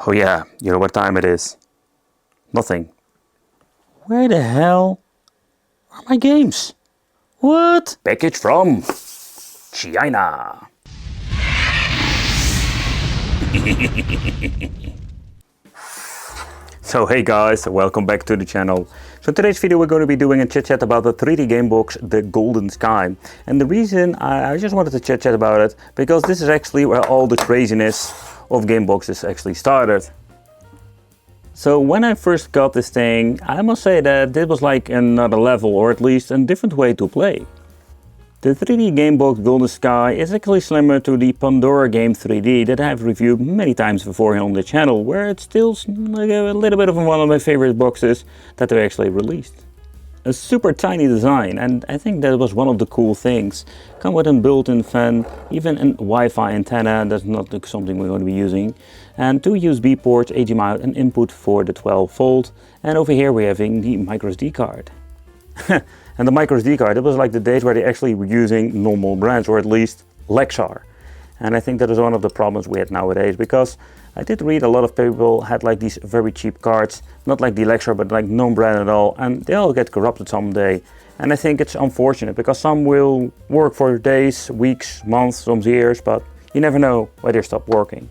Oh yeah, you know what time it is? Nothing. Where the hell are my games? What? Package from China. So hey guys, welcome back to the channel. So in today's video we're going to be doing a chit chat about the 3D game box, the Golden Sky. And the reason I just wanted to chit chat about it, because this is actually where all the craziness of game boxes actually started. So when I first got this thing, I must say that this was like another level, or at least a different way to play. The 3D game box Golden Sky is actually similar to the Pandora game 3D that I have reviewed many times before here on the channel, where it's still like a little bit of one of my favorite boxes that they actually released. A super tiny design, and I think that was one of the cool things. Come with a built-in fan, even a Wi-Fi antenna, that's not something we're going to be using. And two USB ports, HDMI out and input for the 12 volt. And over here we're having the microSD card. And the microSD card, it was like the days where they actually were using normal brands, or at least Lexar. And I think that is one of the problems we had nowadays, because I did read a lot of people had like these very cheap cards, not like the Lexar, but like no brand at all, and they all get corrupted someday. And I think it's unfortunate, because some will work for days, weeks, months, some years, but you never know why they stop working.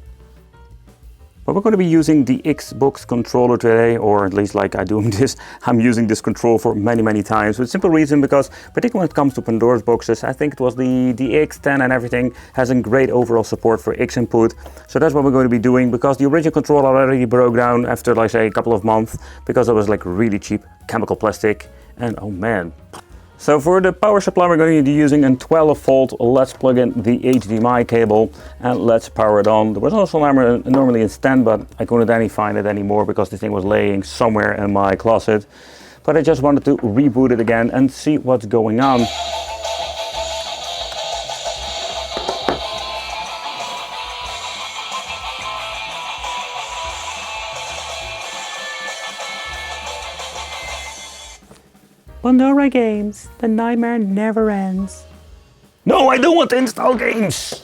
But we're going to be using the Xbox controller today, or at least like I do this, I'm using this control for many times. With simple reason, because particularly when it comes to Pandora's boxes, I think it was the X10 and everything has a great overall support for X input. So that's what we're going to be doing, because the original controller already broke down after like say a couple of months, because it was like really cheap chemical plastic, and oh man. So for the power supply we're going to be using a 12 volt, let's plug in the HDMI cable and let's power it on. There was also normally a stand, but I couldn't find it anymore because the thing was laying somewhere in my closet. But I just wanted to reboot it again and see what's going on. Pandora games, the nightmare never ends. No, I don't want to install games!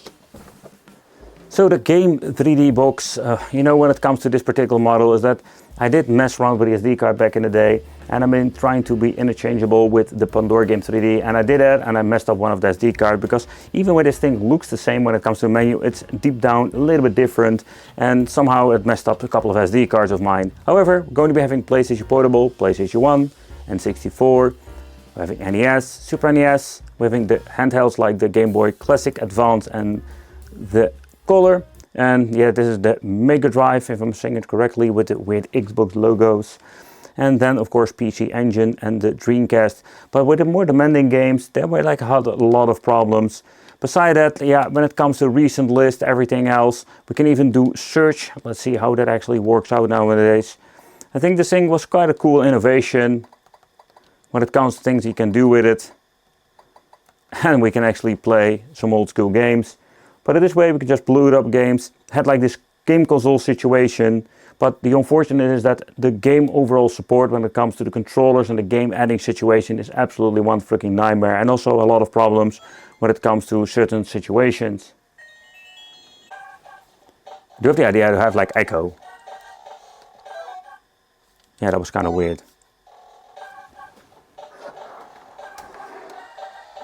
So the game 3D box, you know, when it comes to this particular model, is that I did mess around with the SD card back in the day, and I've been trying to be interchangeable with the Pandora game 3D, and I did that, and I messed up one of the SD card, because even when this thing looks the same when it comes to the menu, it's deep down a little bit different, and somehow it messed up a couple of SD cards of mine. However, we're going to be having PlayStation Portable, PlayStation 1, and 64, we're having NES, Super NES, we're having the handhelds like the Game Boy Classic, Advance and the Color, and yeah, this is the Mega Drive, if I'm saying it correctly, with the weird Xbox logos, and then of course PC Engine and the Dreamcast. But with the more demanding games, they were like had a lot of problems. Beside that, yeah, when it comes to recent list, everything else, we can even do search. Let's see how that actually works out nowadays. I think this thing was quite a cool innovation when it comes to things you can do with it. And we can actually play some old school games. But in this way we can just boot up games, had like this game console situation. But the unfortunate is that the game overall support when it comes to the controllers and the game adding situation is absolutely one freaking nightmare. And also a lot of problems when it comes to certain situations. Do you have the idea to have like echo? Yeah, that was kind of weird.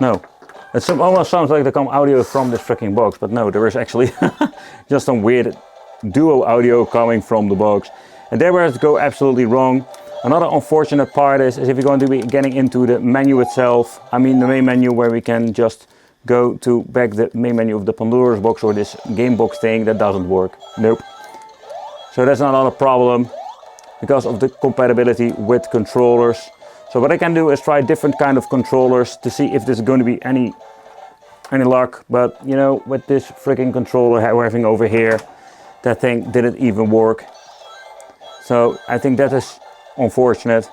No, it almost sounds like there come audio from this freaking box, but no, there is actually just some weird duo audio coming from the box. And there where it go absolutely wrong. Another unfortunate part is if you're going to be getting into the menu itself, I mean the main menu where we can just go to back the main menu of the Pandora's box or this game box thing, that doesn't work. Nope. So that's not a problem because of the compatibility with controllers. So what I can do is try different kind of controllers to see if there's going to be any luck. But you know, with this freaking controller we're having over here, that thing didn't even work. So I think that is unfortunate.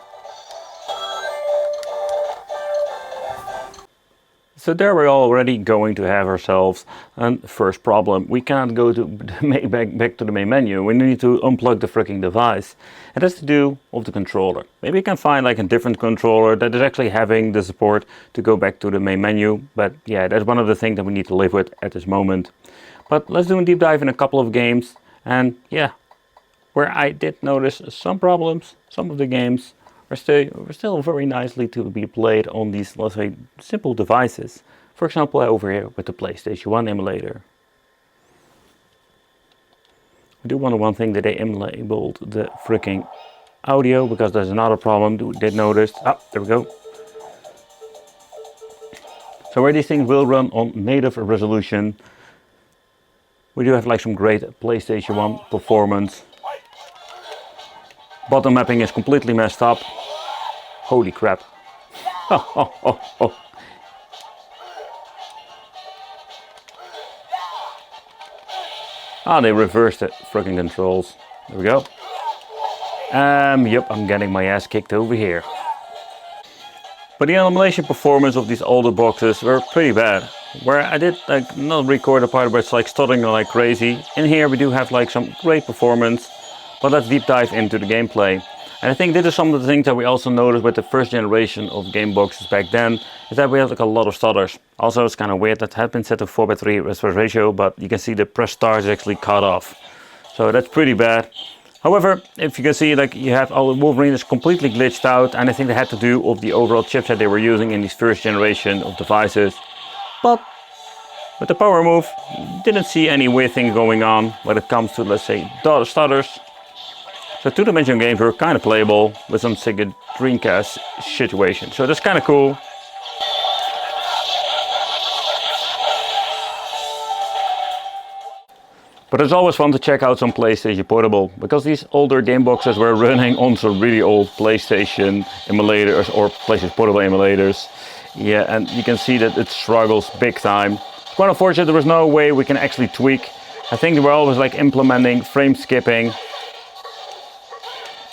So there we're already going to have ourselves a first problem. We can't go to back to the main menu. We need to unplug the freaking device. And that's to do with the controller. Maybe you can find like a different controller that is actually having the support to go back to the main menu. But yeah, that's one of the things that we need to live with at this moment. But let's do a deep dive in a couple of games. And yeah, where I did notice some problems. Some of the games are still very nicely to be played on these, let's say, simple devices. For example, over here with the PlayStation 1 emulator. I do wonder one thing, that they enabled the freaking audio, because there's another problem we did notice. Ah, there we go. So where these things will run on native resolution, we do have like some great PlayStation 1 performance. Button mapping is completely messed up. Holy crap. Ah, they reversed the freaking controls. There we go. Yep, I'm getting my ass kicked over here. But the emulation performance of these older boxes were pretty bad. Where I did like not record a part where it's like stuttering like crazy. In here we do have like some great performance. But let's deep dive into the gameplay. And I think this is some of the things that we also noticed with the first generation of game boxes back then, is that we had like a lot of stutters. Also, it's kind of weird that had been set to 4:3 refresh ratio, but you can see the press start is actually cut off. So that's pretty bad. However, if you can see, like you have all the Wolverine is completely glitched out, and I think they had to do with the overall chipset they were using in these first generation of devices. But with the power move, didn't see any weird thing going on when it comes to, let's say, stutters. So two-dimensional games were kind of playable with some Sega Dreamcast situation. So that's kind of cool. But it's always fun to check out some PlayStation Portable, because these older game boxes were running on some really old PlayStation emulators or PlayStation Portable emulators. Yeah, and you can see that it struggles big time. It's quite unfortunate there was no way we can actually tweak. I think they were always like implementing frame skipping.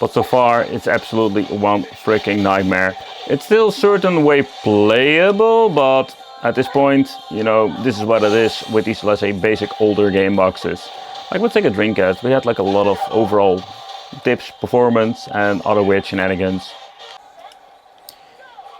But so far it's absolutely one freaking nightmare. It's still a certain way playable, but at this point, you know, this is what it is with these, let's say, basic older game boxes. Like let's take a Dreamcast, we had like a lot of overall dips, performance and other weird shenanigans.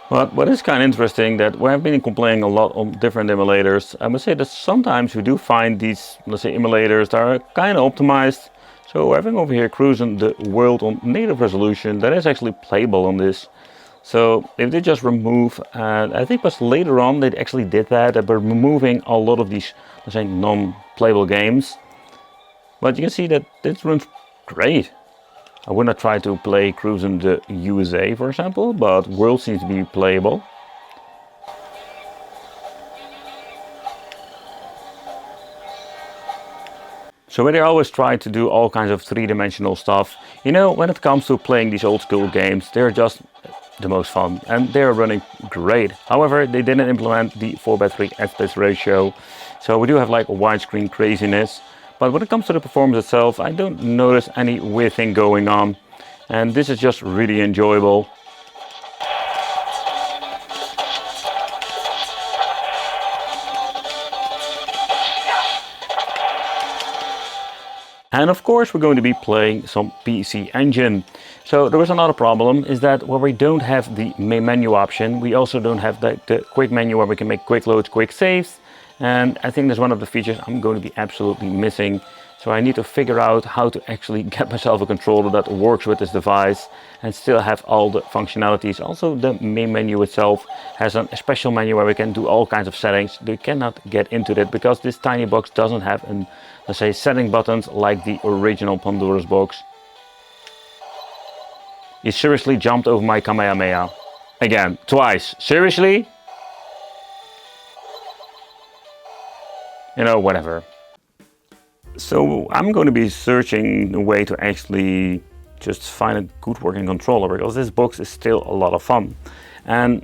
But what is kind of interesting, that we have been complaining a lot on different emulators. I must say that sometimes we do find these, let's say, emulators that are kind of optimized. So having over here cruising the world on native resolution, that is actually playable on this. So if they just remove, and I think it was later on they actually did that, by removing a lot of these, let's say, non-playable games. But you can see that this runs great. I would not try to play cruising the USA, for example, but world seems to be playable. So they always try to do all kinds of three-dimensional stuff. You know, when it comes to playing these old school games, they're just the most fun and they're running great. However, they didn't implement the 4:3 aspect ratio. So we do have like a widescreen craziness. But when it comes to the performance itself, I don't notice any weird thing going on. And this is just really enjoyable. And of course we're going to be playing some PC Engine. So there is another problem, is that where we don't have the main menu option, we also don't have the quick menu where we can make quick loads, quick saves. And I think that's one of the features I'm going to be absolutely missing. So I need to figure out how to actually get myself a controller that works with this device and still have all the functionalities. Also the main menu itself has a special menu where we can do all kinds of settings. We cannot get into that because this tiny box doesn't have an, let's say, setting buttons like the original Pandora's box. You seriously jumped over my Kamehameha. Again, twice. Seriously? You know, whatever. So I'm going to be searching a way to actually just find a good working controller, because this box is still a lot of fun. And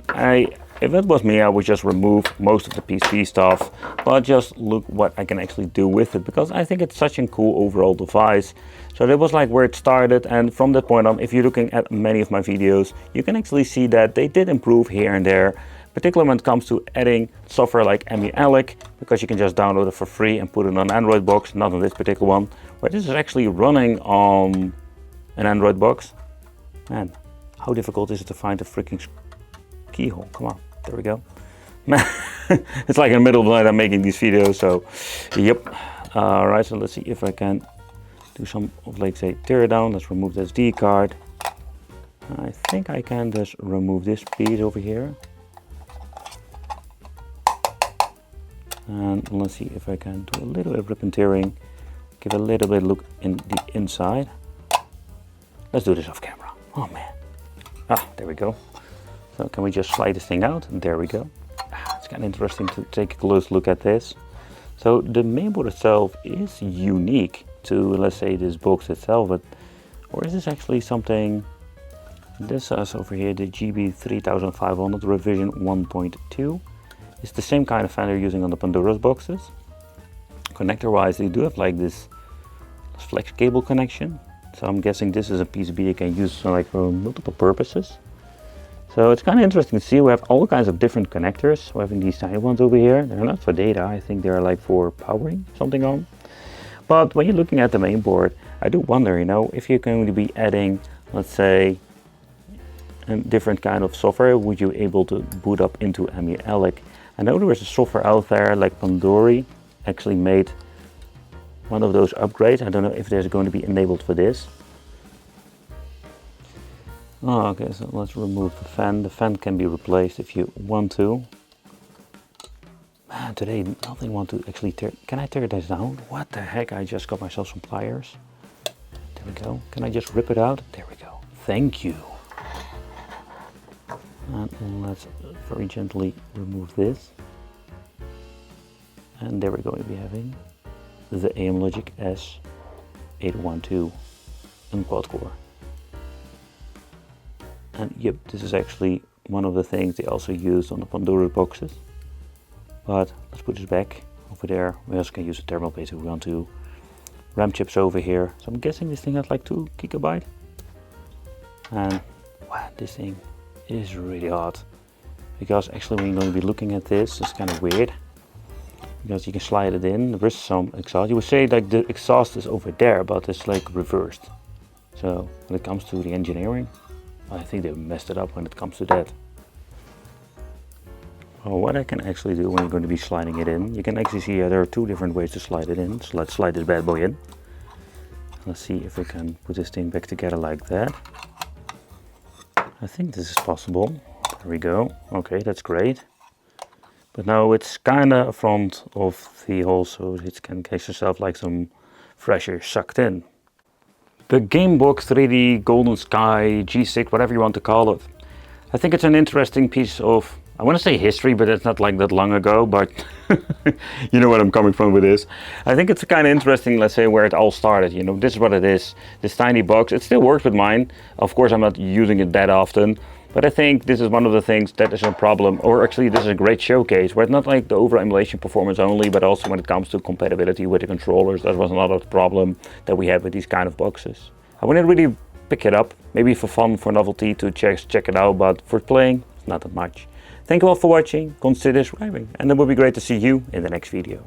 if it was me, I would just remove most of the PC stuff, but just look what I can actually do with it, because I think it's such a cool overall device. So that was like where it started, and from that point on, if you're looking at many of my videos, you can actually see that they did improve here and there, particularly when it comes to adding software like EmuElec, because you can just download it for free and put it on an Android box, not on this particular one, where this is actually running on an Android box. Man, how difficult is it to find a freaking keyhole? Come on, there we go. It's like in the middle of the night I'm making these videos, so yep. Alright, so let's see if I can do some of, like, say, teardown. Let's remove the SD card. I think I can just remove this piece over here. And let's see if I can do a little bit of rip and tearing. Give a little bit of look in the inside. Let's do this off camera. Oh man. Ah, there we go. So can we just slide this thing out? And there we go. It's kind of interesting to take a close look at this. So the mainboard itself is unique to, let's say, this box itself, but or is this actually something? This says over here the GB 3500 revision 1.2. It's the same kind of fan they're using on the Pandora's boxes. Connector wise, they do have like this flex cable connection. So I'm guessing this is a PCB you can use like for multiple purposes. So it's kind of interesting to see. We have all kinds of different connectors. We're having these tiny ones over here. They're not for data. I think they're like for powering something on. But when you're looking at the main board, I do wonder, you know, if you're going to be adding, let's say, a different kind of software, would you able to boot up into EmuElec? I know there is a software out there like Pandora actually made one of those upgrades. I don't know if there's going to be enabled for this. Oh, okay, so let's remove the fan. The fan can be replaced if you want to. Man, today nothing want to actually tear. Can I tear this down? What the heck? I just got myself some pliers. There we go. Can I just rip it out? There we go. Thank you. And let's very gently remove this. And there we're going to be having the EmuLogic S812 and quad core. And yep, this is actually one of the things they also used on the Pandora boxes. But let's put this back over there. We also can use a thermal paste if we want to. RAM chips over here. So I'm guessing this thing has like 2 GB. And wow, this thing is really hot. Because actually when you're going to be looking at this, it's kind of weird. Because you can slide it in. There is some exhaust. You would say like the exhaust is over there, but it's like reversed. So when it comes to the engineering, I think they messed it up when it comes to that. Well, what I can actually do when you're going to be sliding it in, you can actually see there are 2 different ways to slide it in. So let's slide this bad boy in. Let's see if we can put this thing back together like that. I think this is possible. There we go. Okay, that's great. But now it's kind of front of the hole, so it can catch yourself like some fresh air sucked in. The Gamebox 3D Golden Sky G6, whatever you want to call it. I think it's an interesting piece of, I want to say history, but it's not like that long ago, but you know where I'm coming from with this. I think it's kind of interesting, let's say, where it all started. You know, this is what it is, this tiny box. It still works with mine. Of course, I'm not using it that often, but I think this is one of the things that is a problem, or actually this is a great showcase, where it's not like the overall emulation performance only, but also when it comes to compatibility with the controllers. That was another problem that we had with these kind of boxes. I wouldn't really pick it up, maybe for fun, for novelty, to check it out, but for playing, not that much. Thank you all for watching, consider subscribing, and it would be great to see you in the next video.